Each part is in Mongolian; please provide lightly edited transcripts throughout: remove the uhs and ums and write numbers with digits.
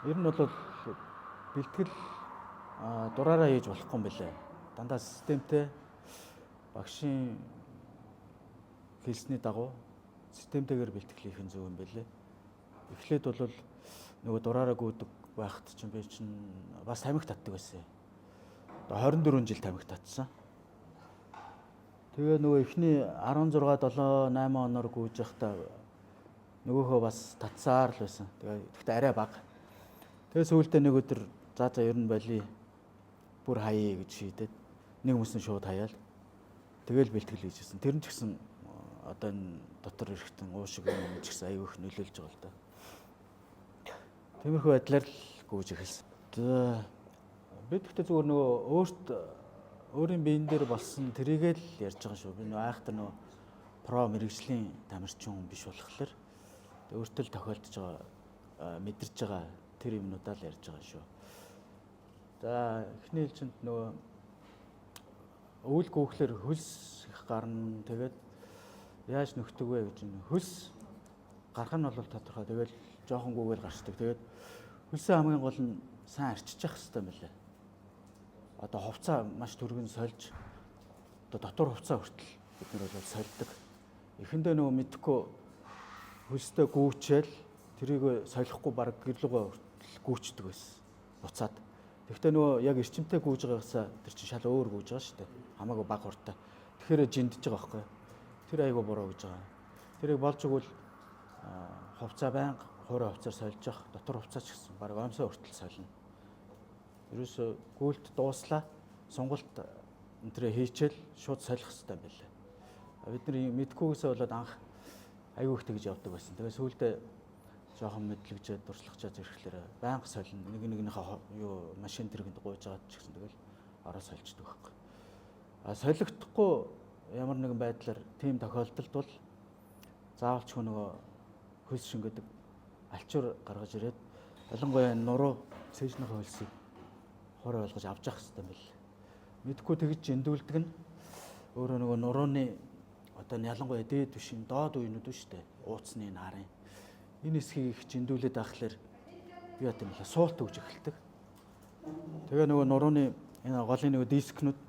Ер нь бол бэлтгэл дураараа хийж болохгүй юм билээ. Дандаа системтэй багшийн хэлсний дагуу системтэйгээр бэлтгэл хийх нь зөв юм билээ. Эхлээд бол нөгөө дураараа гүйдэг байхад чинь би чинь бас тамхи татдаг байсан. Одоо 24 жил тамхи татсан. Тэгээ нөгөө эхний 16, 7, 8 оноор гүйж явахдаа нөгөөхөө бас татсаар л байсан. Тэгэхдээ арай бага. Тэгээ сүүлдээ нэг өдөр за ер нь болий бүр хаяа гэж шийдээд нэг хүмүүс нь шууд хаяал. Тэгэл бэлтгэл хийжсэн. Тэр нь ч гэсэн одоо энэ дотор эрэхтэн уушиг юм ч гэсэн аюу их нөлөөлж байгаа л да. Тиймэрхүү байдлаар л гүйж эхэлсэн. Би тэгтээ зүгээр нөгөө өөрийн биен дээр болсон тэрийгээ л ярьж байгаа шүү. Би нөгөө айхтар нөгөө про мэрэгжлийн тамирчин хүн биш болохоор өөртөө л тохиолдож байгаа мэдэрч байгаа тэр юмнуудаа л ярьж байгаа шүү. За эхний хэлжинд нөгөө өвөл гүөхлэр хөлс их гарна. Тэгээд яаж нөхдөг вэ гэж нь хөлс гарах нь бол тодорхой. Тэгээд жоохон гүгээл гарчдаг. Тэгээд хөлсөө хамгийн гол нь сайн арчиж явах хэрэгтэй юм байна. Одоо хувцас маш түргэн сольж одоо дотор хувцас хүртэл бид нар бол сольдог. Эхэндээ нөгөө мэдхгүй хөлстэй гүүчээл тэрийг солихгүй баг гэрлүүгээ хүртэл гүүчдэг байсан. Буцаад. Тэгэхдээ нөгөө яг эрчимтэй гүүж байгаасаа тэр чинь шал өөр гүүж байгаа шүү дээ. Хамаагүй бага хуртай. Тэгэхээр жиндэж байгаа байхгүй. Тэр айгу буруу гэж байгаа. Тэрийг болж игэл хувцас байнга хуурай хувцаар сольж явах, дотор хувцас ч гэсэн баг оймсоо хүртэл солино. Ерөөсө гүйлт дууслаа, сонголт энтрээ хийчихэл шууд солих хэрэгтэй юм байна. Бид нар мэдхгүйгээсээ болоод анх аюу их тэгж явдаг байсан. Тэгээ сүүлдээ жоохон мэдлэгжээд дурслагчаад ирэхлээр байнга солино. Нэгнийхээ юу машин тэргэнд гуйж байгаа ч гэсэн тэгэл ороо сольждаг байхгүй. Солигдохгүй ямар нэгэн байдлаар тийм тохиолдолд бол заавалч нөгөө хөлс шингээдэг алчуур гаргаж ирээд ялангуяа нуруу цээжнийхээ хөлсийг хорой болгож авч явах хэрэгтэй юм бэл. Мэдхгүй тэгж жиндүүлдэг нь өөрөө нөгөө нурууны одоо ялангуяа дээд түвшин доод үеийнүүд нь шүү дээ. Ууцны нарын. Энэ хэсгийг их жиндүүлээд байхлаар би одоо юм суулт өгж эхэлдэг. Тэгээ нөгөө нурууны энэ голын нөгөө дискнүүд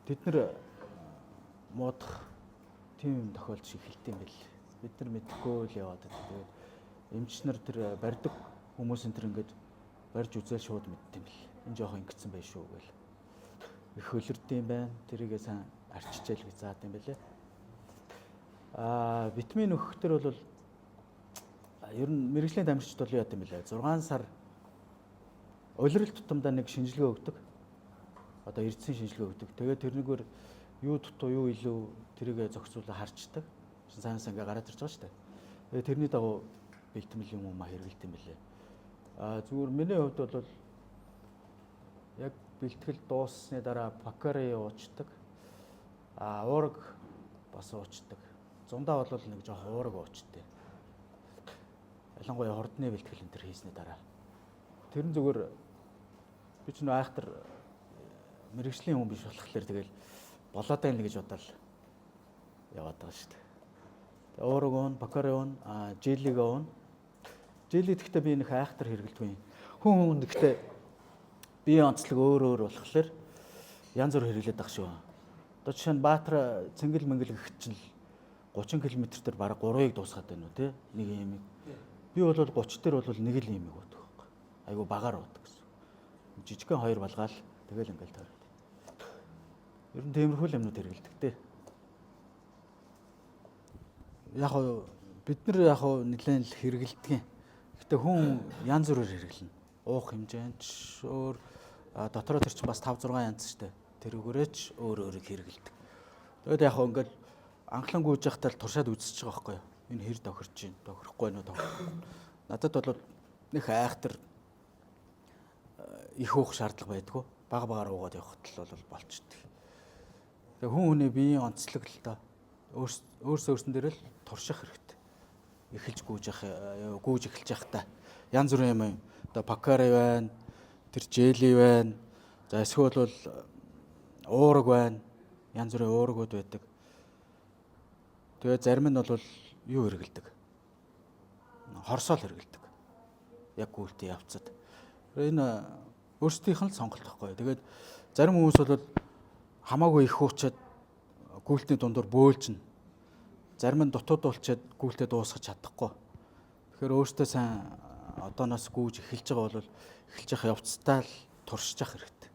тэд нар муудах тийм тохиолдож эхэлт юм бэл. Бид нар мэдхгүй л яваад байдаг. Тэгээд эмчнэр тэр барьдаг хүмүүс энэ төр ингээд барьж үзэл шууд мэддэм бэл. Энэ жоохон ингэсэн байх шүү гэл. Их хөлөрдөм байна. Тэрийгээ сайн арчичээл гэж заад юм бэлээ. Витамин өгөх төр бол ер нь мэрэгжлийн тамирчид бол яа гэм бэлээ. 6 сар улирал тутамдаа нэг шинжилгээ өгдөг. Одоо эрдэсийн шинжилгээ өгдөг. Тэгээд тэрнийгээр юу дутуу юу илүү тэрийгээ зохицуулаад харчдаг. Сайн ингээ гараад ирж байгаа шүү дээ. Тэгээд тэрний дагуу бэлтгэл юм уу хэрэгэлт юм бэлээ. Зүгээр миний хувьд бол яг бэлтгэл дууссаны дараа Бакари уучдаг. Уураг бас уучдаг. Зундаа бол нэг жоох уураг уучдаг. Ялангуяа хордны бэлтгэл энэ төр хийсний дараа. Тэр нь зүгээр би ч нөө айхтар мэрэгжлийн хүн биш болохоор тэгэл болоод байна гэж бодоод яваад байгаа шүү дээ. Уураг уун, Бакари уун, желиг уун. Желиг гэхдээ би нэг айхтар хэрэгэлдэггүй. Хүн гэхдээ биеийн онцлог өөр болохоор янз бүр хэрэглээд байгаа шүү. Одоо жишээ нь Баатар цэнгэл мэнгэл гэх чинь 30 км дээр бараг 3-ыг дуусгаад байна уу те нэг юм. Би бол 30 дээр бол нэг л юм өгдөг байхгүй. Айгу багаар уудаг гэсэн. Жижигхэн 2 балгаал тэгэл ингээл таардаг. Ер нь тиймэрхүү юмнууд хэрэгэлдэг те. Яг бид нар яг нэлээд л хэрэгэлдэг. Гэтэ хүн янз бүрээр хэрэглэнэ. Уух хэмжээнд өөр дотроо тэр чинь бас 5 6 янз шүү дээ. Тэрүүгээрээч өөр хэрэгэлдэг. Тэгэд яг ингээл анхлан гүйж явахдаа л туршаад үзэж байгаа байхгүй юу? Энэ хэр тохирч байна, тохирохгүй байна уу тохирохгүй. Надад бол нэг айхтар их уух шаардлага байдгүй. Бага багаар уугаад явахд л бол болчдөг. Тэгээ хүний биеийн онцлог л доо өөрсдөн дээр л турших хэрэгтэй. Эхэлж гүйж эхэлж явахдаа янз бүрийн юм одоо Бакари байна, тэр жели байна. За эсвэл бол уураг байна. Янз бүрийн уурагуд байдаг. Тэгээ зарим нь бол юу хэрэгэлдэг? Хорсоол хэрэгэлдэг. яг гүйлтээ явцад. Энэ өөрсдийнх нь сонголт байхгүй. Тэгээд зарим хүмүүс бол хамаагүй их хуучаад гүйлтний дундуур бөөлжнө. Зарим нь дутуудуулчаад гүйлтээ дуусгах чадахгүй. Тэгэхээр өөртөө сайн одооноос гүйж эхэлж байгаа бол эхэлж явах явцдаа л туршиж явах хэрэгтэй.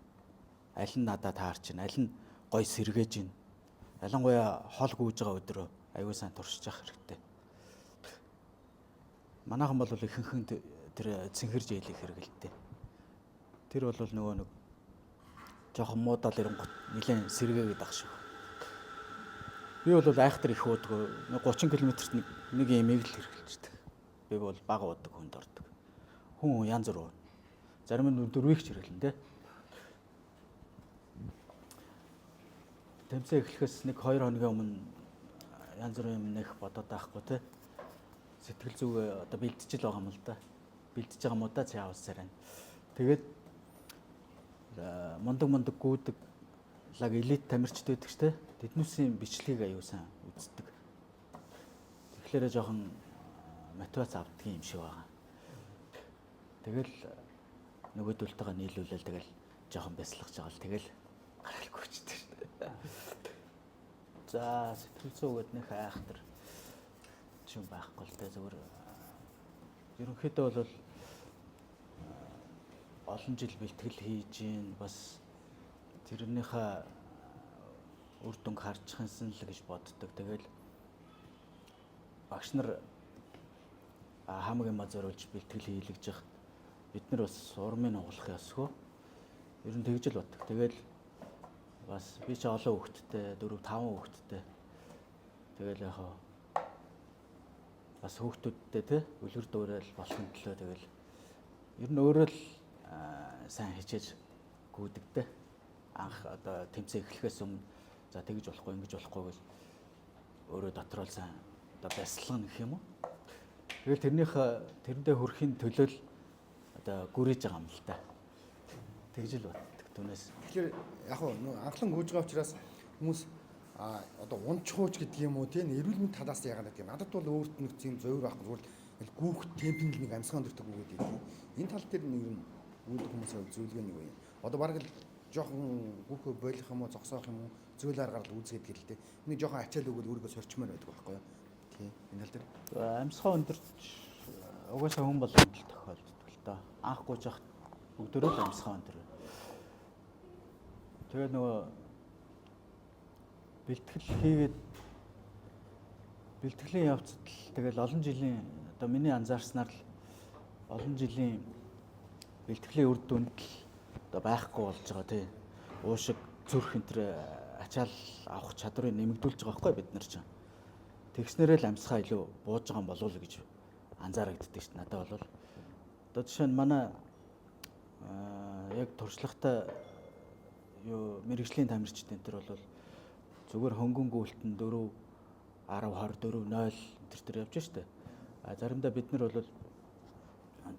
Аль нь надад таарч байна, аль нь гой сэргээж байна. Ялангуяа хол гүйж байгаа өдрөө аюул сайн туршиж явах хэрэгтэй. Манайхан бол ихэнхэн тэр цэнхэр жийлэх хэрэгэлтэй. Тэр бол нөгөө нэг жоохон муудаал ирэнгут нэлээд сэргээгээд ах шиг. Би бол айхтар их уудгүй 30 км-т нэг ямиг л хэрэгэлждэг. Би бол бага уудаг хүнд ордог. Хүн янз бүр. Зарим нь дөрвийг ч хэрэглэн тэ. Тэмцээн эхлэхээс 1-2 хоногийн өмнө янз бүрийн юм нэх бодоод байхгүй тэ. Сэтгэл зүг одоо бэлдчихэл байгаа юм л да. Бэлдэж байгаа муу да цаавсаар байна. Тэгээд мундаг гүйдэг лаг элит тамирчид байдаг ч тэ. Тэднүүсийн бичлэгийг аюу сан үздэг. Тэгэхээр жоохон мотивац авдаг юм шиг байгаа. Тэгэл нөгөөдөлтөөгөө нийлүүлэл тэгэл жоохон бясалгаж байгаа л тэгэл гаралгүй ч дээ шүү дээ. За сэтгэл зүйгээд нэх айхтар юм байхгүй л дээ зүгээр. Ерөнхийдөө бол олон жил бэлтгэл хийж гин бас тэрнийхээ үр дүнг харж хансан л гэж боддог. Тэгэл багш нар хамаг юм зориулж бэлтгэл хийлгэж явах бид нар бас урмын углах ёсгүй. Ер нь тэгж л боддог. Тэгэл бас би ч олон хүүхэдтэй 4-5 хүүхэдтэй. Тэгэл яг бас хүүхдүүдтэй те үлгэр дуурайл болохын төлөө тэгэл ер нь өөрөө л сайн хичээж гүйдэгтэй. Анх одоо тэмцээн эхлэхээс өмнө за тэгж болохгүй ингэж болохгүй гэж өөрөө дотроо л сайн одоо бясалгана гэх юм уу. Тэгэл тэрэндээ хүрэхин төлөө л одоо гүрэж байгаа юм л та. Тэгж л боддог түнээс. Тэгэхээр яг нь анхлан гүйж байгаа учраас хүмүүс одоо унчхууч гэдэг юм уу тийм эрүүл мэнд талаас яагаад гэдэг юм. Надад бол өөрт нэг тийм зөөр байхгүй зүгээр гүүх темпэнд нэг амьсгаан дөртөг үгээд юм. Энэ тал дээр нэг юм үүдэх хүмүүсийн зөвлөгөө нэг үе. Одоо бараг л жоохон гүүхөө болох юм уу зогсоох юм уу зөөл аргаар л үзгээд гэлтэй. Нэг жоохон ачаал өгөөл өөрийгөө сорчмоор байдаг байхгүй юу? Тийм. Энэ тал дээр амьсгаа өндөрч угаасаа хүн болгонд л тохиолддог л доо. Анх гүйж явах бүгдөө л амьсгаа өндөр. Тэгээ нөгөө бэлтгэлийн явцад л тэгэл олон жилийн одоо миний анзаарснаар л олон жилийн бэлтгэлийн үр дүнд л одоо байхгүй болж байгаа тий. Уушиг зүрх энтер ачаал авах чадварыг нэмэгдүүлж байгаа байхгүй бид нар чинь. Тэгснээрээ л амьсгаа илүү бууж байгаа юм болов уу гэж анзаарагддаг шүү дээ надад бол. Одоо жишээ нь манай яг туршлагатай юу мэрэгжлийн тамирчид энэ төр бол зүгээр хөнгөн гүйлтэн 4 10 20 4 0 тэр явж штэ. Заримдаа бид нар бол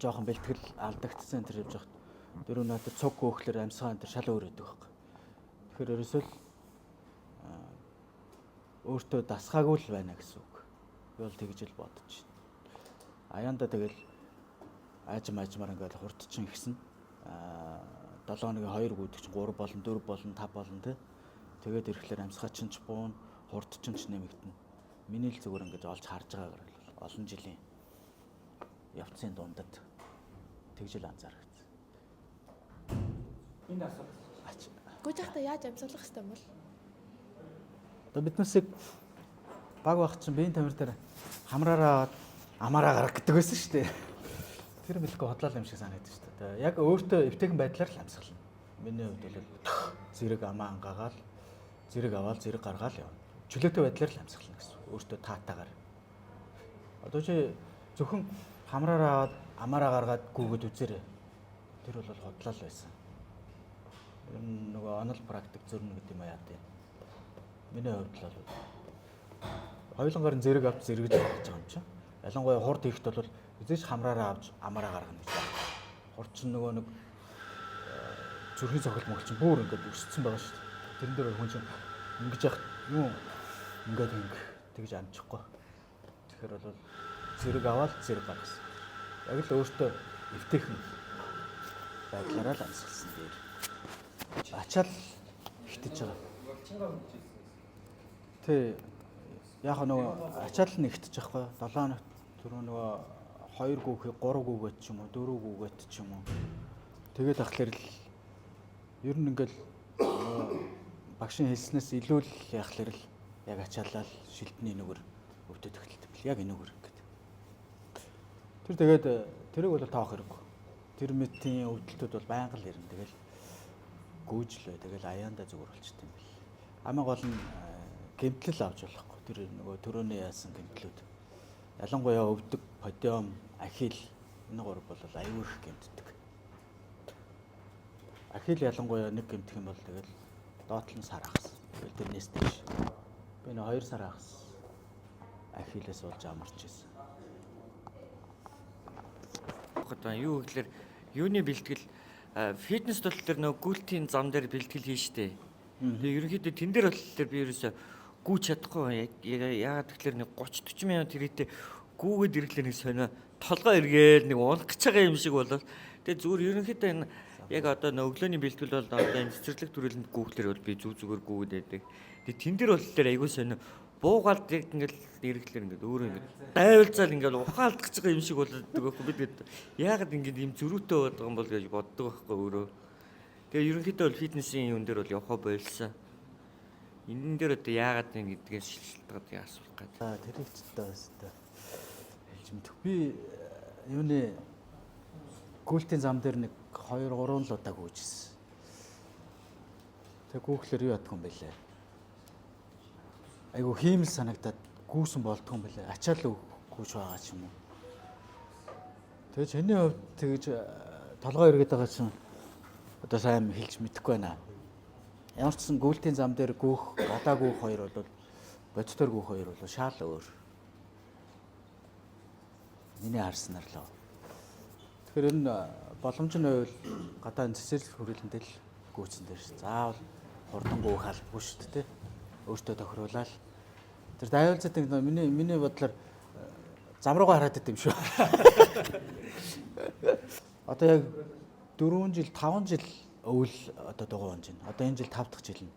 жоохон бэлтгэл алдагдсан тэр явж хахад 4 0 цуг хөөхлөр амьсгаа энэ шал өөр өгдөг байхгүй. Тэгэхээр ерөөсөө л өөртөө дасгаагүй л байна гэсэн үг. Би бол тэгж л бодож байна. Аяанда тэгэл аажмаар ингээл хурдчин ихсэн. 7 хоногийн 2 гүйдэг чинь 3 болон 4 болон 5 болон тэ. Тэгээд ирэхлээр амьсгаа чинь ч буун, хурдчин ч нэмэгдэнэ. Миний л зүгээр ингэж олж харж байгаагаар л олон жилийн явцын дундад тэгж л анзаарчихсан. Энэ асуудал. Гүйж явахдаа яаж амьсгалах хэрэгтэй юм бол? Одоо биднээсээ баг байх чинь биеийн тамир дээр хамраараа амаараа гарах гэдэг байсан шүү дээ. Тэр бэлгүй хотлол юм шиг санагдаж шүү дээ. Яг өөртөө эвтэйхэн байдлаар л амьсгална. Миний хувьд бол зэрэг амаа ангаагаал, зэрэг аваад зэрэг гаргаал явна. Чөлөөтэй байдлаар л амьсгална гэсэн. Өөртөө таатаагаар. Одоо чи зөвхөн хамраараа аваад амаараа гаргаад гүгээд үзээрэй. Тэр бол хотлол байсан. Ер нь нөгөө онол практик зөрнө гэдэг юм яа тий. Миний хувьд л хоёулангаар нь зэрэг авч зэрэгж гаргаж байгаа юм чинь. Ялангуяа хурд хийхэд бол эзэж хамраараа авч амаараа гаргана гэж байна. Хурд чинь нөгөө нэг зүрхийн цохол мөгөл чинь бүр ингээд өссөн байгаа шүү дээ. Тэрэн дээр хүн чинь ингэж яхад юу ингээд тэгж амжихгүй. Тэгэхээр бол зэрэг аваад зэрэг гаргасан. Яг л өөртөө эвтэйхэн байдлаараа л амьсгалсан дээр ачаал ихтэж байгаа. Тэ яг нөгөө ачаал нь ихтэж байхгүй 7 хоногт түрүү нөгөө 2 гүүхийг 3 гүүгээд ч юм уу 4 гүүгээд ч юм уу тэгээд ахлаар л ер нь ингээл багшийн хэлснээс илүү л яхахлаар л яг ачаалал шилдний нүгэр өвдөд эхэлдэг бил яг энүүгэр ингээд. Тэр тэгээд тэрийг бол тоох хэрэггүй. Тэр мэтийн өвдөлтүүд бол байнга л ирнэ. Тэгэл гүйжлээ. Тэгэл аяанда зүгээр болчтой юм бил. Амин гол нь гэмтэл авч болохгүй. Тэр нөгөө төрөний яасан гэмтлүүд. Ялангуяа өвдөг, подиум, ахил энэ гурав бол аюу их гэмтдэг. Ахил ялангуяа нэг гэмтэх юм бол тэгэл доотлон сар ахсан. Тэгэл тэрнээс дэш. Би нэг 2 сар ахсан. Ахилээс болж амарч ирсэн. Одоо юу гэхээр юуны бэлтгэл фитнес тул дээр нөгөө гүйлтийн зам дээр бэлтгэл хийн штэ. Тэгээ ерөнхийдөө тэн дээр болохоор би ерөөсө гүйж чадахгүй. Яагаад тэгэхээр нэг 30 40 минут хэрэгтээ гүүгээд ирэхлээр нэг сонио толгой эргээл нэг унах гэж байгаа юм шиг болоод тэгээ зүгээр ерөнхийдөө энэ яг одоо өглөөний бэлтгэл бол одоо энэ цэцэрлэг төрөлд гүүхлэр бол би зүгээр гүүгээд байдаг. Тэгээ тэн дээр болохоор айгүй сонио буугаад яг ингээл ирэхлээр ингээд өөрөө ингээд дайвалцаад ингээд ухаалдах гэж байгаа юм шиг болоод байгаа бид гээд яагаад ингээд юм зөрүүтэй байдаг юм бол гэж боддог байхгүй өөрөө. Тэгээ ерөнхийдөө бол фитнесийн юм дээр бол явахаа болсон. Энэ дээр одоо яагаад нэг гэдгээс шилжилтгээд асуух гэдэг. Тэрийг ч одоо хэлж мэдэх. Би юуны гүйлтийн зам дээр нэг 2 3 л удаа гүйжсэн. Тэг гүүхлэр юу яддаг юм бэлээ. Айгу хиймэл санагдаад гүүсэн болдгоо юм бэлээ. Ачаал гүйж байгаа ч юм уу. Тэгээ чиний хувьд тэгж толгой эргээд байгаа чинь одоо сайн хэлж мэдэхгүй байна. Ямар ч сан гүйлтийн зам дээр гүүх, гадаа гүүх хоёр бол бодитор гүүх хоёр бол шал өөр. Миний харснаар л. Тэгэхээр энэ боломж нь байвал гадаа цэцэрлэг хүрээлэндээ л гүйцэн дээр ш. Заавал хурдан гүүх албагүй шүү дээ. Өөртөө тохируулаад тэр дайвалцдаг миний бодлоор зам руугаа хараад байт юм шүү. Одоо яг 4 жил 5 жил өвөл одоо дугуй онж байна. Одоо энэ жил 5 дахь жил нь.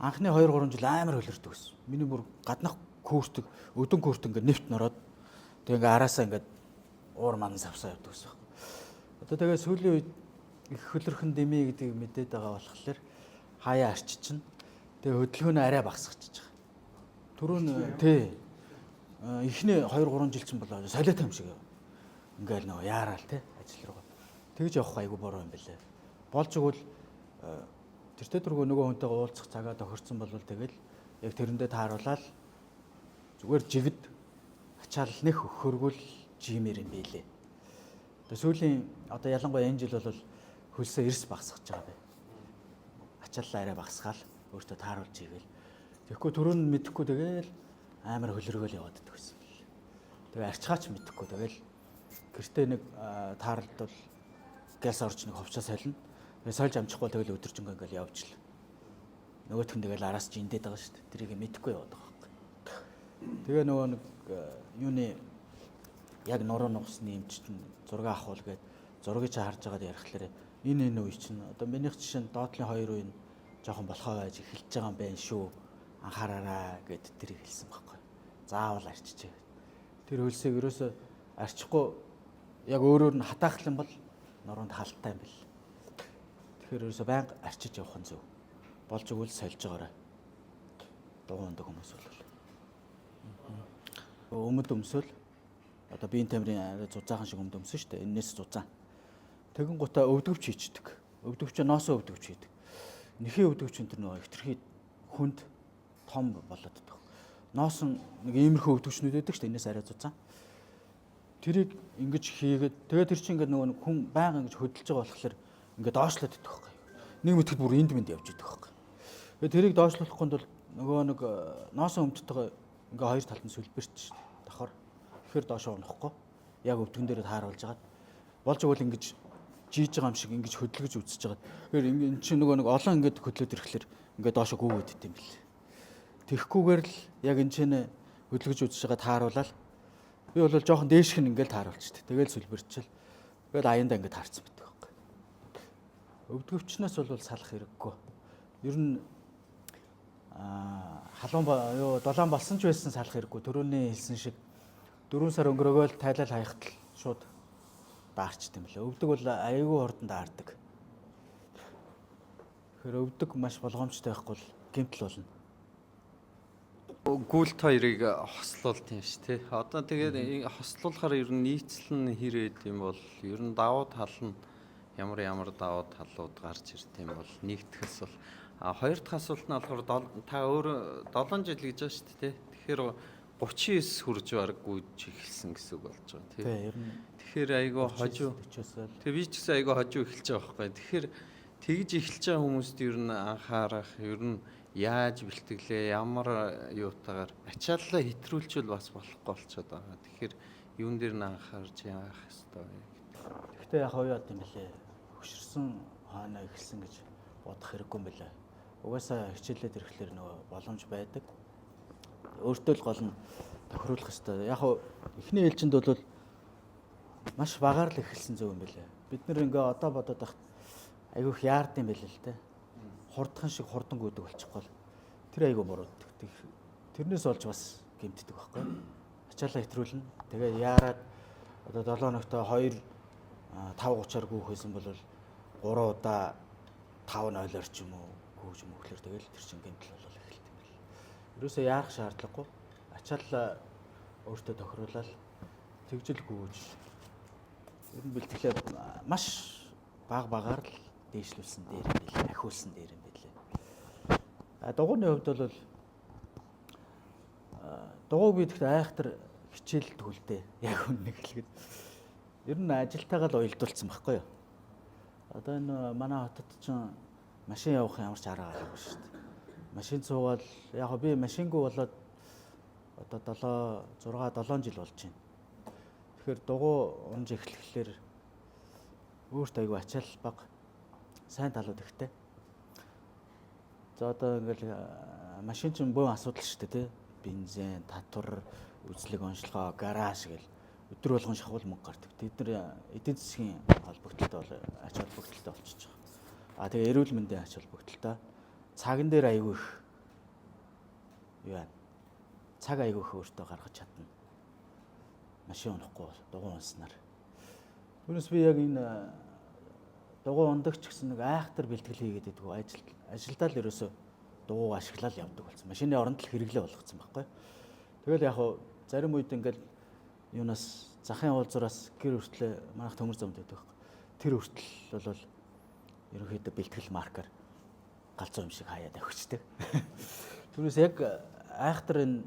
Анхны 2 3 жил амар хөлөрдөг гэсэн. Миний бүр гаднах күүртэг, өдөн күүрт ингээд нэвт нороод тэг ингээд араасаа ингээд уур ман савсаа явдаг гэсэн. Одоо тэгээ сүүлийн үед их хөлөрхөн дэмий гэдэг мэдээд байгаа болохоор хаяа арччихна. Тэгээ хөдөлгөөнөө арай багасгачих. Түрүүн тий эхний 2 3 жил чинь болоо солиотой юм шиг ингээл нөгөө яараал тий ажил руу. Тэгж явах айгу буруу юм бэлээ. Болж игэл тэртээ дөргөө нөгөө хүнтэйгээ уулзах цагаа тохирсон бол тэгэл яг тэрэндээ тааруулаад зүгээр жигд ачаал нэх хөргөл жимэр юм бэлээ. Тэгээ сүүлийн одоо ялангуяа энэ жил бол хөлсөө эрс багасгаж байгаа бай. Ачааллаа арай багасгаал өөртөө тааруулж игээл. Тэгэхгүй түрүүн мэдэхгүй тэгэл амар хөлрөөгөл яваад идэх гэсэн бэл. Тэгээ арчгаач мэдэхгүй тэгэл гэртээ нэг таарлдвал газ орж нэг ховчоо солино. Тэгээ сольж амжихгүй тэгэл өдөржингөө ингээл явж л. Нөгөөх нь тэгэл араас жиндээд байгаа шүү дээ. Тэрийг мэдэхгүй яваад байгаа байхгүй. Тэгээ нөгөө нэг юуны яг нуруу нугасны эмчт нь зураг авахул гээд зургийг чи харж байгаад ярихлаар энэ үе чинь одоо минийх жишээ нь доотлын 2 үе нь жоохон болохоо байж эхэлж байгаа юм байна шүү. Анхаараарай гэд тэрийг хэлсэн байхгүй. Заавал арчижээ. Тэр хөлсийг ерөөсөө арчихгүй яг өөрөөр нь хатаах юм бол нуруунд халттай юм бэл. Тэгэхээр ерөөсөө байнга арчиж явах нь зөв. Болж игэл сольж байгаарай. Дугуйндаг хүмүүс бол. Өмд өмсөл одоо биеийн тамирын арай зузаахан шиг өмд өмсөн шүү дээ. Энээс зузаан. Тэгэн гутаа өвдөвч хийчдэг. Өвдөвч ноосоо өвдөвч хийдэг. Нэхээ өвдөвч энэ нөгөө хитрхий хүнд том болоод байдаг. Ноос нэг иймэрхүү өвдөвчнүүд байдаг шүү дээ. Энээс арай зузаан. Тэрийг ингэж хийгээд тэгээд тэр чинь ингээд нөгөө хүн байнга ингэж хөдөлж байгаа болохоор ингээд доошлоод идэх байхгүй. Нэг мэтгэл бүр энд мэнд явж идэх байхгүй. Тэгээд тэрийг доошлуулахгүй бол нөгөө нэг ноосоо өмдтойгоо ингээ хоёр талд нь сүлбэрч давхар. Тэгэхээр доошоо унахгүй. Яг өвдгөн дээр тааруулж агаад болж игэл ингэж жийж байгаа юм шиг ингэж хөдөлгөж үзэж байгаа. Тэгэхээр энэ чинь нөгөө нэг олон ингэж хөдлөөд ирэхлээр ингээ доошоо гүгээд ит юм бэл. Тэхгүйгээр л яг энэ чинь хөдөлгөж үзэж байгаа тааруулаад би бол жоохон дээшх нь ингээл тааруулчихд. Тэгэл сүлбэрчил. Тэгэл аяндаа ингээд харцсан байдаг байхгүй. Өвдгөвчнөөс бол салах хэрэггүй. Ер нь долоон болсон ч байсан салах хэрэггүй. Төрөний хэлсэн шиг 4 сар өнгөрөөгөө л тайлал хаяхтал шууд даарчт юм лээ. Өвдөг бол аягүй хурдан даардаг. Тэгэхээр өвдөг маш болгоомжтой байхгүй бол гэмтэл болно. Гүйлт хоёрыг хослуулт юм ш тий. Одоо тэгээд хослуулахаар ер нь нийцэл нь хэр хэд юм бол ер нь давуу тал нь ямар давуу талууд гарч ирд юм бол нэгтгэс бол хоёр дахь асуулт нь болохоор та өөр 7 жил гэж байна шүү дээ тий. Тэгэхээр 39 хүрж бараг гүйж эхэлсэн гэсэн үг болж байгаа тий. Тий, ер нь Тэгэхээр айгүй хожуу. Тэгээ би ч гэсэн айгүй хожуу эхэлж байгаа байхгүй. Тэгэхээр тэгж эхэлж байгаа хүмүүст ер нь анхаарах ер нь яаж бэлтгэлээ ямар юутагаар ачааллаа хэтрүүлчихвэл бас болохгүй болчиход байгаа. Тэгэхээр юун дээр нь анхаарч яах ёстой вэ? Гэхдээ яг хоёроо юм билээ. Хөшөрсөн хаана эхэлсэн гэж бодох хэрэггүй юм билээ. Угаасаа хичээлээд ирэхлээр нөгөө боломж байдаг. Өөртөө л гол нь тохируулах ёстой. Яг эхний ээлжинд бол маш багаар л эхэлсэн зөв юм билээ. Бид нэр ингээ одоо бодоод байхад айгүйх яард юм билээ л те. Хурдхан шиг хурдан гүйдэг болчихгоо л тэр айгүй бурууддаг. Тэрнээс олж бас гэмтдэг байхгүй. Ачаалаа хэтрүүлнэ. Тэгээ яарад одоо 7 ногтой 2 5:30-аар гүйхсэн бол 3 удаа 5:0-оор ч юм уу гүйж мөхлөр тэгэл тэр чин гэмтэл болол эхэлт юм бэл. Ерөөсөө яарах шаардлагагүй. Ачаалаа өөртөө тохируулаад тэгжил гүйж ер нь бэлтгэлээ маш багаар л дээшлүүлсэн дээр юм билээ. Ахиулсан дээр юм билээ. Дугуйны хувьд бол дугуйг би тэгт айхтар хичээлд хүлдээ. Яг үнэ хэлгээд. Ер нь ажилтайгаа л уялдуулсан байхгүй юу? Одоо энэ манай хотод ч машин явах ямар ч арга гарахгүй шүү дээ. Машин цуугаад яг би машингүй болоод одоо 7 жил болж байна. Тэгэхээр дугуй унж эхлэхлээр өөрт аягүй ачаал бага сайн талууд ихтэй. За одоо ингээл машин чинь бөө асуудал шүү дээ тий. Бензин, татвар, үзлэг онцлогоо, гараж гэл өдөр болгон шахуул мөнгө гардаг. Тэд нар эдийн засгийн холбогдлолтой бол ач холбогдолтой болчихж байгаа. Тэгээ эрүүл мэндийн ач холбогдолтой. Цаган дээр аягүй их юу яа. Цаг аягүй их өөртөө гаргаж чадна. Машин унахгүй дугуй унснаар. Түүнээс би яг энэ дугуй ундагч гэсэн нэг айхтар бэлтгэл хийгээд идэггүй ажилдаа л ерөөсө дугуйг ашиглаад явдаг болсон. Машины оронд л хэрэглээ болгоцсон байхгүй. Тэгэл яг зарим үед ингээл юунаас захын уулзуураас гэр хүртлээ манайх төмөр замд байдаг байхгүй. Тэр хүртэл бол ерөнхийдөө бэлтгэл маркер галзуу юм шиг хаяад авчдаг. Түүнээс яг айхтар энэ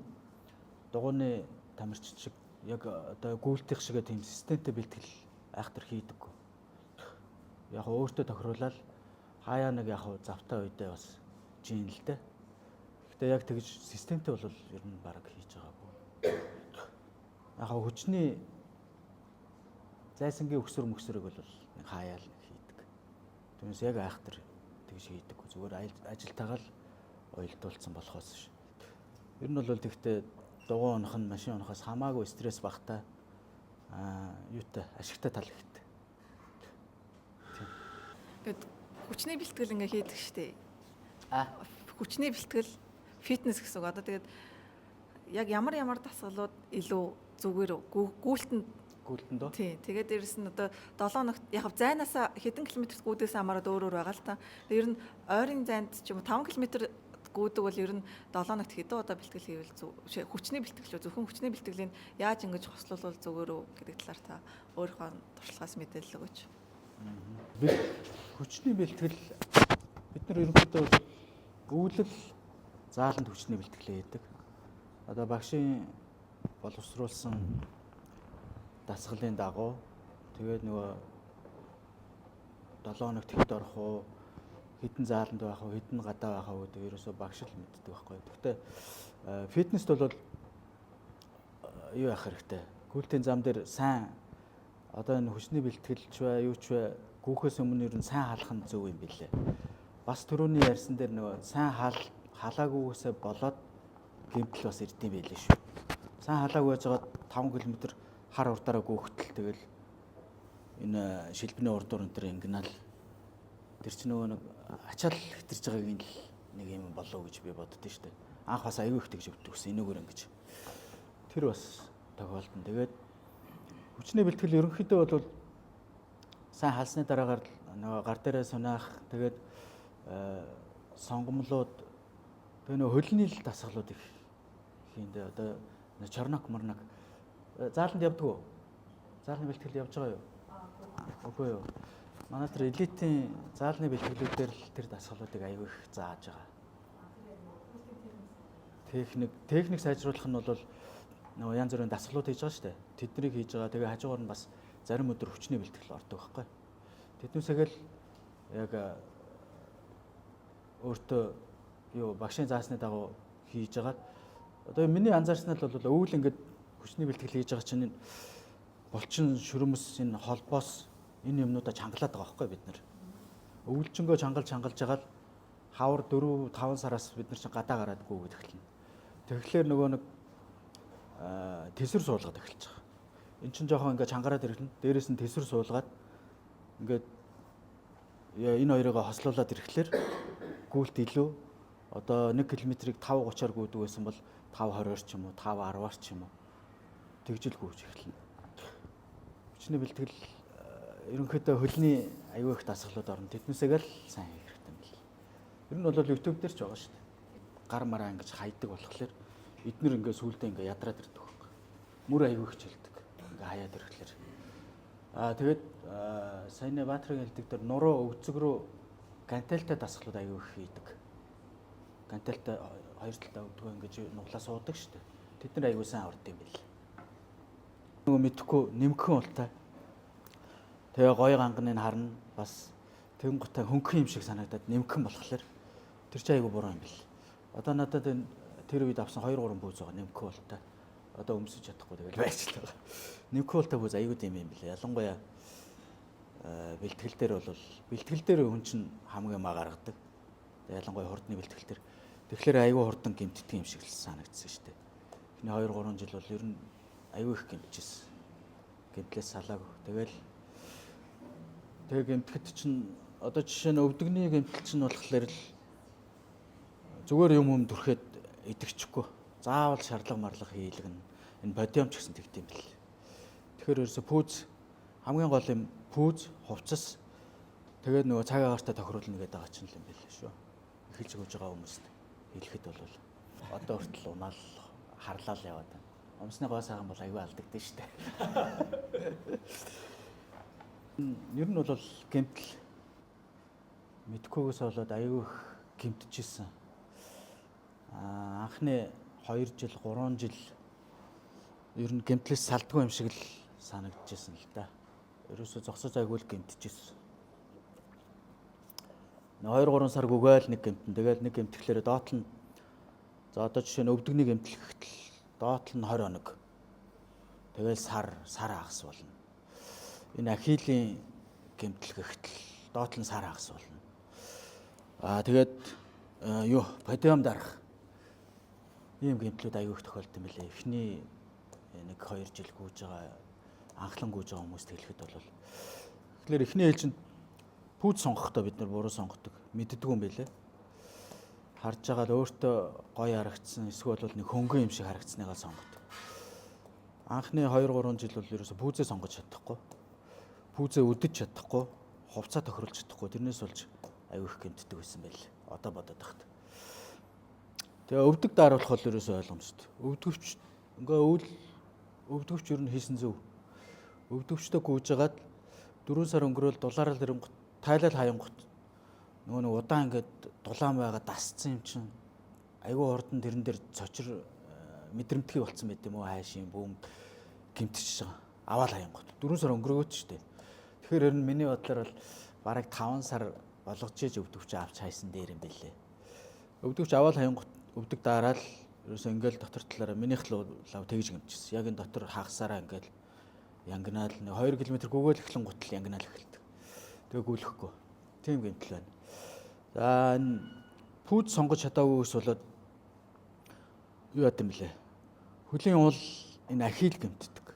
дугуйны тамирч шиг яг одоо гүйлтэх шиг тийм системтэй бэлтгэл айхтар хийдэггүй. Яг өөртөө тохируулаад хаяа нэг яг завтай үедээ бас жин л дээ. Гэхдээ яг тэгж системтэй бол ер нь баг хийж байгаагүй. Яг хүчний зайсангийн өксөр мөксөрөг бол нэг хаяа л хийдэг. Түүнээс яг айхтар тэгж хийдэггүй. Зүгээр ажилтайгаа л уялдуулсан болохоос ш. Ер нь бол тэгтээ дугуй унах нь машин унахаас хамаагүй стресс багтай юутай ашигтай тал ихтэй. Гэт хүчний бэлтгэл ингээ хийдэг штеп. Хүчний бэлтгэл фитнес гэсэн үг. Одоо тэгээд яг ямар дасгалууд илүү зүгээр гүйлтэнд дөө. Тий. Тэгээд дээрэс нь одоо 7 ногт яг зайнаас хэдэн километр гүйдээс хамаараад өөр байгаа л та. Ер нь ойрын зайд ч юм уу 5 км гүйдэг бол ер нь 7 ногт хэдэн удаа бэлтгэл хийвэл хүчний бэлтгэл зөвхөн хүчний бэлтгэлийн яаж ингэж хослуулвал зүгээр үү гэдэг талаар та өөрийнхөө туршлагаас мэдээлэл өгөөч. Хүчний бэлтгэл бид нар ерөнхийдөө өвлөл зааланд хүчний бэлтгэлээ хийдэг. Одоо багшийн боловсруулсан дасгалын дагуу тэгээд нөгөө 7 хоног тэгт орох уу, хэдэн зааланд байх уу, хэдэн гадаа байх уу гэдэг ерөөсөө багш л мэддэг байхгүй. Гэхдээ фитнест бол юу яах хэрэгтэй? Гүйлтийн зам дээр сайн одоо энэ хүчний бэлтгэлч бай, юу ч бай, гүүхээс өмнө ер нь сайн халах нь зөв юм билээ. Бас түрүүний ярьсан дээр нөгөө сайн халаагүйгээсээ болоод гэмтэл бас ирдэм байлээ шүү. Сайн халаагүй байжгаад 5 км хар урдаараа гүүхтэл тэгэл энэ шилбэний урдуур энэ төр ингэнэ л тэр чинь нөгөө нэг ачаал хэтэрж байгаагийн л нэг юм болов гэж би боддоо шүү дээ. Анх бас аягүй их тэгж өвдөх гэсэн энэгээр ингэж. Тэр бас тохиолдсон. Тэгээд хүчний бэлтгэл ерөнхийдөө бол сайн халсны дараагаар нөгөө гар дээрээ сунаах тэгээд сонгомлууд тэгээ нөгөө хөлний л дасгалууд их хийндээ одоо чорнок морнок зааланд явдаг уу? Заалны бэлтгэл явж байгаа юу? Үгүй юу. Манай тэр элитийн заалны бэлтгэлүүдээр л тэр дасгалуудыг аягүй их зааж байгаа. Техник сайжруулах нь бол нөгөө янз бүрийн дасгалууд хийж байгаа шүү дээ. Тэднийг хийж байгаа. Тэгээ хажуугаар нь бас зарим өдөр хүчний бэлтгэл ордог байхгүй. Тэднүүсээ л яг өөртөө юу багшийн заасны дагуу хийж байгаа. Одоо миний анзаарснаар бол өвөл ингээд хүчний бэлтгэл хийж байгаа чинь булчин шүрмэс энэ холбоос энэ юмнуудаа чангалаад байгаа байхгүй бид нар. Өвөлжөнгөө чангалж хагаад хавар 4-5 сараас бид нар чинь гадаа гараад гүгээд эхэлнэ. Тэгэхээр нөгөө нэг тэсвэр суулгаад эхэлж байгаа. Эн чинь жоохон ингээд чангараад ирэхнэ. Дээрээс нь тэсвэр суулгаад ингээд энэ хоёрыг хослуулад ирэхлээр гүйлт илүү одоо 1 км-ийг 5:30-аар гүйдэг байсан бол 5:20-аар ч юм уу 5:10-аар ч юм уу тэгжил гүйж эхэлнэ. Хүчний бэлтгэл ерөнхийдөө хөлний аюул их дасгалууд орно. Тэднээсээ л сайн хийх хэрэгтэй юм бэл. Ер нь бол YouTube дээр ч байгаа шүү дээ. Гар мараа ингэж хайдаг болохоор эднэр ингээ сүулдэ ингээ ядраад ирдэг байхгүй. Мөр аюул их чилдэг. Ингээ хаяад ирэхлээр. Тэгээд саяны Баатарын хэлдэг дээр нуруу өвцөг рүү гантелтай дасгалууд аюул их хийдэг. Гантелтай хоёр талдаа өвдгөө ингэж нуглаа суудаг шүү дээ. Тэд нар аюул сайн орд юм бэл. Нөгөө мэдхгүй нэмхэн ултай. Тэгээ гоё ганганыг харна бас тэгэн гутаа хөнгөн юм шиг санагдаад нэмхэн болохоор тэр чинь аюул буруу юм бэл. Одоо надад энэ тэр үед авсан 2-3 бүүз байгаа нэмхэн ултай. Одоо өмсөж чадахгүй тэгэл байж л байгаа. Нэмхэн ултай бүүз аюул юм бэл. Ялангуяа бэлтгэл дээр бол бэлтгэл дээр хүн чинь хамгийн маа гаргадаг. Ялангуяа хурдны бэлтгэл дээр. Тэгэхээр аюул хурдан гэмтдэг юм шиг л санагдсан шүү дээ. Эхний 2-3 жил бол ер нь аюул их гэмтчихсэн. Гэмтлээс салаагүй. Тэгээ гэмтгэд чинь одоо жишээ нь өвдөгний гэмтэл чинь болохоор л зүгээр юм дүрхээд идэгчихгүй. Заавал шарлага марлага хийлгэн. Энэ бодиом ч гэсэн тэгдэм бэл. Тэгэхээр ерөөсө пүүз хамгийн гол юм пүүз, хувцас тэгээд нөгөө цаг агаартай тохируулна гэдэг байгаа чинь л юм байл шүү. Эхэлж өгж байгаа хүмүүст хэлэхэд бол одоо хүртэл унаал харлал яваад байна. Умсны гоо сайхан бол аюу алдагдсан шүү дээ. Ер нь бол гэмтэл мэдхгүйгээс болоод аюу их гэмтчихсэн. Анхны 2 жил, 3 жил ер нь гэмтлээс салдгүй юм шиг л санагдчихсэн л да. Ерөөсө зогсож айгүй л гэмтчихсэн. 2-3 сар гүгээл нэг гэмтэн. Тэгээд нэг гэмтгэлээр доотл нь за одоо жишээ нь өвдөгний гэмтэл гэхтэл доотл нь 20 хоног. Тэгээд сар хагас болно. Энэ ахилийн гэмтэл гэхтэл доотл нь сар хагас болно. Тэгээд подиум дарах ийм гэмтлүүд аюул их тохиолдсон юм билээ. Эхний 1-2 жил гүйж байгаа анхлан гүйж байгаа хүмүүст хэлэхэд бол тэгэхээр эхний ээлжинд пүүз сонгохдоо бид нар буруу сонгодог мэддэг юм билээ. Харж байгаа л өөртөө гоё харагдсан эсвэл нэг хөнгөн юм шиг харагдсныгаа сонгодог. Анхны 2-3 жил бол ерөөсө пүүзээ сонгож чадахгүй. Пүүзээ өдөж чадахгүй, хувцас тохируулж чадахгүй. Тэрнээс болж аюул их гэмтдэг байсан байл. Одоо бодоод тахт. Тэгээ өвдөг дааруулах бол ерөөсө ойлгомжтой. Өвдөгч ингээ өвдөгч ер нь хийсэн зөв. Өвдөгчтэй гүйж агаад 4 сар өнгөрөөл дулаарал ирэнгут тайлал хаянгут нөгөө нэг удаан ингээд дулаан байгаа дасцсан юм чинь аюу хурдан тэрэн дээр цочир мэдрэмтгий болцсон байт юм уу хайшийн бүүм гимтчихэж байгаа. Аваал хаянгут 4 сар өнгөрөөч штэ. Тэгэхээр ер нь миний бодлоор бол бараг 5 сар болгож ээж өвдөгч авч хайсан дээр юм бэлээ. Өвдөгч аваал хаянгут өвдөг дараал ерөөсөө ингээл дотор талаараа минийх л лав тэгж гимчихсэн. Яг энэ дотор хагасаараа ингээл янгнаал 2 км гүгээл эхлэн гутал янгнаал эхэлдэг. Тэгээ гүйлэхгүй. Тийм гэмтэл байна. За энэ пүүз сонгож чадаагүй ус болоод юу яд юм блэ? Хөлийн уул энэ ахил гэмтдэг.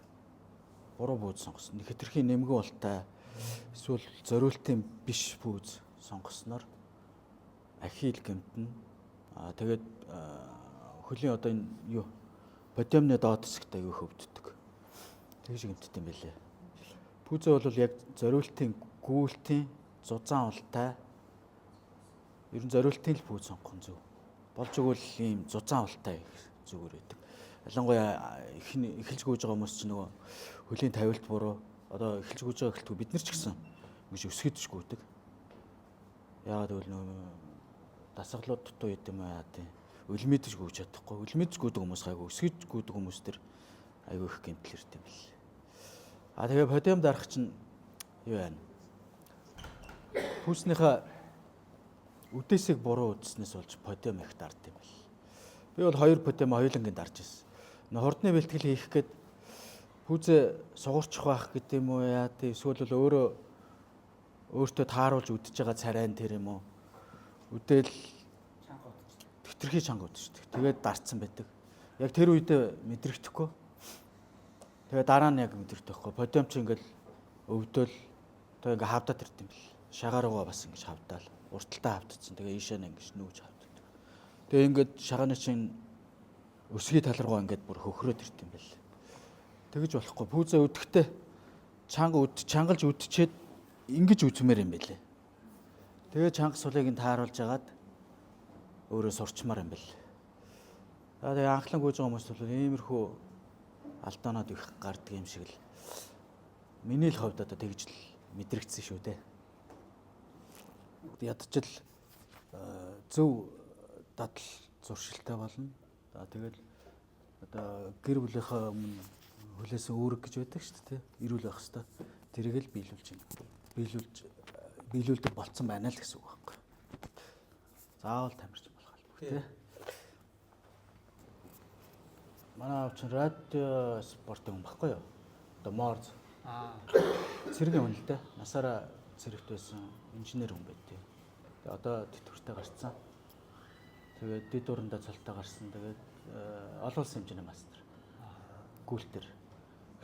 Буруу пүүз сонгосон. Хэтэрхий нэмгэн ултай эсвэл зориултын биш пүүз сонгосноор ахил гэмтэн тэгээд хөлийн одоо энэ юу подиумны доод хэсэгт аягүй хөвддөг. Тэгж гэмтдэг юм байлээ. Пүүзээ бол яг зориултын гүйлтийн зузаан ултай ер нь зориултын л пүүз сонгох нь зөв. Болж игэл ийм зузаан ултай зүгээр байдаг. Ялангуяа эхэлж гүйж байгаа хүмүүс чинь нөгөө хөлийн тавилт буруу одоо эхэлж гүйж байгаа эхэлтгүй бид нар ч гэсэн ингэж өсгөж гүйдэг. Яагаад гэвэл нөгөө дасгалууд дутуу юм аа тийм өлмөдөж гүйж чадахгүй. Өлмөдөж гүйдэг хүмүүс гайгүй өсгөж гүйдэг хүмүүс төр айгүй их гэмтэл ирд юм бэл. Тэгээ подиум дарах чинь юу байна? Пүүснийхээ үдээсийг буруу үзснээс болж подиум их дард юм бэл. Би бол 2 подиум хоёулангийн дарж ирсэн. Хурдны бэлтгэл хийх гээд пүүзээ сугуурчих байх гэдэг юм уу яа тий эсвэл бол өөртөө тааруулж үдэж байгаа царайн тэр юм уу үдээл тэтэрхий чанга үдчихдэг. Тэгээд дарцсан байдаг. Яг тэр үедээ мэдрэгдэхгүй. Тэгээд дараа нь яг мэдрэгдэхгүй. Подиум чи ингээл өвдөөл тэгээд ингээ хавдаад ирд юм бэл. Шагааруугаа бас ингэж хавдаал. Урталтаа хавдчихсан. Тэгээд ийшээ нь ингэж нүүж хавддаг. Тэгээд ингээд шагааны чинь өсгий талруугаа ингээд бүр хөхрөөд ирд юм бэл. Тэгэж болохгүй. Пүүзээ өдөхдөө чангалж үдчихэд ингэж үзмээр юм бэлээ. Тэгээ чанга сулыг нь тааруулж агаад өөрөө сурчмаар юм бэл. Тэгээ анхлан гүйж байгаа хүмүүс бол иймэрхүү алдаанууд их гардаг юм шиг л миний л хувьд одоо тэгж л мэдрэгдсэн шүү дээ. Ядчил зөв дадал зуршилтай болно. Тэгэл одоо гэр бүлийнхээ өмнө хүлээсэн үүрэг гэж байдаг шүү дээ. Ирүүл байх хэвээр. Тэрийг л биелүүлдэг болцсон байна л гэсэн үг байхгүй. Заавал тамирч болох албагүй тий. Манай авч радио спортын хүн байхгүй юу? Одоо Морз. Цэргийн хүн л дээ. Насаараа цэрэгт байсан инженер хүн байт тий. Тэгээ одоо тэтгэвртэй гарцсан. Тэгээд дэд урандаа цолтой гарсан. Тэгээд олон улсын хэмжээний мастер. Гүйлтэр.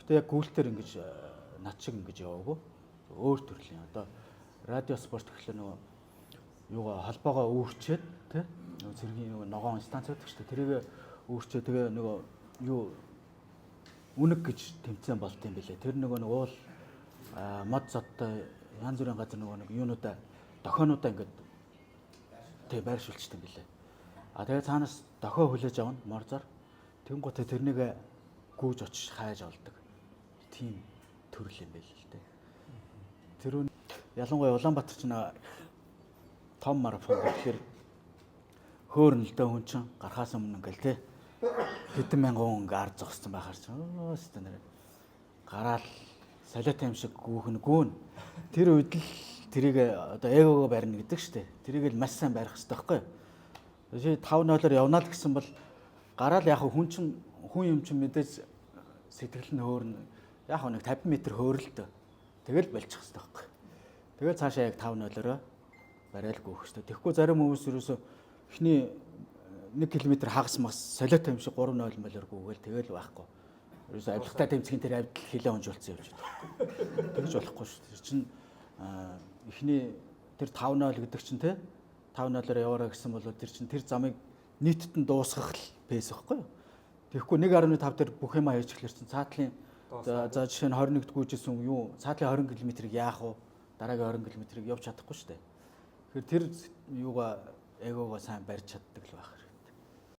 Гэтэ яг гүйлтэр ингэж над шиг ингэж яваагүй. Өөр төрлийн одоо радио спорт гэхлээр нөгөө юугаа холбоогоо өөрчөөд тий нөгөө цэргийн нөгөө ногоон станц байдаг шүү дээ. Тэрийг өөрчөө тэгээ нөгөө юу үнэг гэж тэмцээн болт юм билээ. Тэр нөгөө уул мод зодтой янз бүрийн газар нөгөө нэг юунуудаа дохионуудаа ингээд тий байршуулчтай юм билээ. Тэгээ цаанаас дохио хүлээж авна морзоор. Тэнгуүтэ тэрнийг гүүж очиж хайж олдог. Тийм төрөл юм байл л дээ. Тэр ялангуяа Улаанбаатар ч нэг том марафон гэхээр хөөрнөлдөө хүн чинь гарахаас өмнө ингээл те хэдэн мянган хүн ингээ ард зогссон байхаар ч өөстөө нэр гараал солиотой юм шиг гүүн. Тэр үед л тэрийг одоо эгоогоо барина гэдэг штэ. Тэрийг л маш сайн барих хэрэгтэй байхгүй юу? Жишээ 5-0-оор явна л гэсэн бол гараал яг хүн юм чинь мэдээж сэтгэл нь хөөрнө. Яг нэг 50 м хөөрөлтөө. Тэгэл болчих хэрэгтэй байхгүй. Тэгээд цаашаа яг 5-0-ороо барайл гүөх хэрэгтэй. Тэгэхгүй зарим хүмүүс ерөөсө эхний 1 км хагас мас солиотой юм шиг 3-0 мөлөөр гүгээл тэгэл байхгүй. Ерөөсө авилгатай тэмцгийн тэр авдал хилээ онжуулсан явж байгаа. Тэгж болохгүй шүү. Тэр чинь эхний тэр 5-0 гэдэг чинь те 5-0-оор яваараа гэсэн бол тэр чинь тэр замыг нийтэд нь дуусгах л пэйс байхгүй юу? Тэгэхгүй 1.5 дээр бүх юм хийж эхлэр чинь цаатлын за жишээ нь 21-д гүйжсэн юу цаатлын 20 км-ийг яах вэ? Дараагийн 20 км-ийг явж чадахгүй шүү дээ. Тэгэхээр тэр юугаа эгоогоо сайн барьж чаддаг л байх.